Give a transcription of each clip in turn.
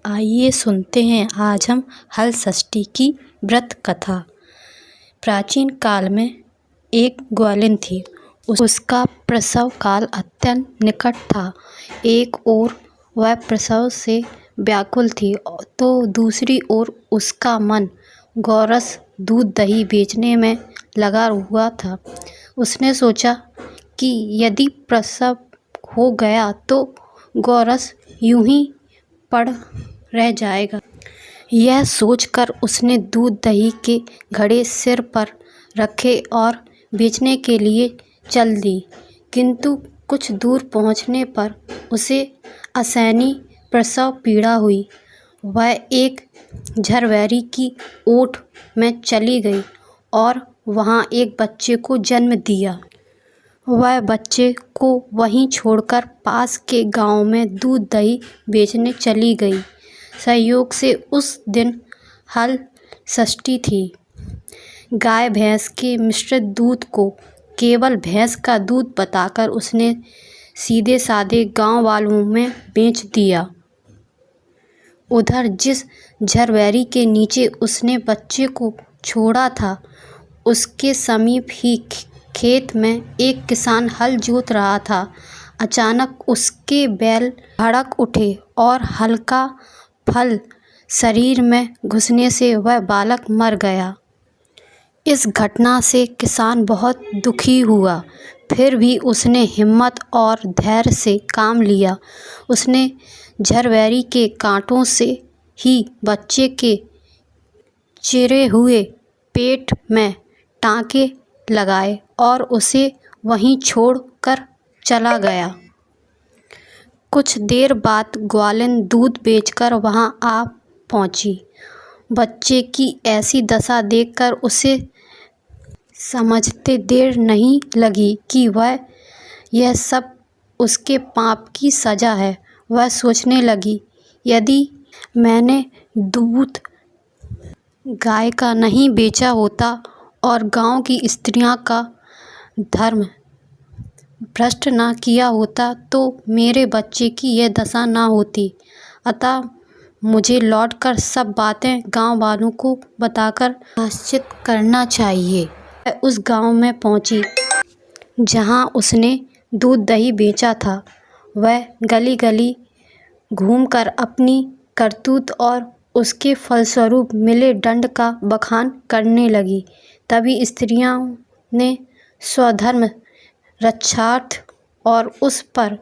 आइए सुनते हैं आज हम हल षष्ठी की व्रत कथा। प्राचीन काल में एक ग्वालिन थी। उसका प्रसव काल अत्यंत निकट था। एक ओर वह प्रसव से व्याकुल थी तो दूसरी ओर उसका मन गोरस दूध दही बेचने में लगा हुआ था। उसने सोचा कि यदि प्रसव हो गया तो गोरस यूं ही पड़ रह जाएगा। यह सोचकर उसने दूध दही के घड़े सिर पर रखे और बेचने के लिए चल दी। किंतु कुछ दूर पहुंचने पर उसे असहनीय प्रसव पीड़ा हुई। वह एक झरवैरी की ओट में चली गई और वहां एक बच्चे को जन्म दिया। वह बच्चे को वहीं छोड़कर पास के गांव में दूध दही बेचने चली गई। संयोग से उस दिन हल षष्ठी थी। गाय भैंस के मिश्रित दूध को केवल भैंस का दूध बताकर उसने सीधे साधे गांव वालों में बेच दिया। उधर जिस झरवैरी के नीचे उसने बच्चे को छोड़ा था उसके समीप ही खेत में एक किसान हल जोत रहा था। अचानक उसके बैल भड़क उठे और हल्का फल शरीर में घुसने से वह बालक मर गया। इस घटना से किसान बहुत दुखी हुआ, फिर भी उसने हिम्मत और धैर्य से काम लिया। उसने झरवैरी के कांटों से ही बच्चे के चिरे हुए पेट में टाँके लगाए और उसे वहीं छोड़ कर चला गया। कुछ देर बाद ग्वालिन दूध बेचकर वहां आ पहुंची। बच्चे की ऐसी दशा देखकर उसे समझते देर नहीं लगी कि यह सब उसके पाप की सजा है। वह सोचने लगी, यदि मैंने दूध गाय का नहीं बेचा होता और गांव की स्त्रियां का धर्म भ्रष्ट ना किया होता तो मेरे बच्चे की यह दशा ना होती। अतः मुझे लौटकर सब बातें गांव वालों को बताकर प्रायश्चित करना चाहिए। वह उस गांव में पहुंची जहां उसने दूध दही बेचा था। वह गली गली घूमकर अपनी करतूत और उसके फलस्वरूप मिले दंड का बखान करने लगी। तभी स्त्रियों ने स्वधर्म रक्षार्थ और उस पर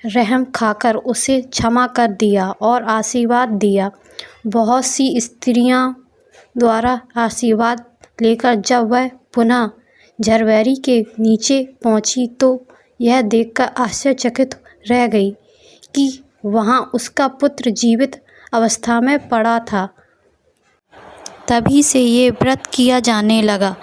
रहम खाकर उसे क्षमा कर दिया और आशीर्वाद दिया। बहुत सी स्त्रियों द्वारा आशीर्वाद लेकर जब वह पुनः झरवैरी के नीचे पहुंची तो यह देखकर आश्चर्यचकित रह गई कि वहां उसका पुत्र जीवित अवस्था में पड़ा था। तभी से ये व्रत किया जाने लगा।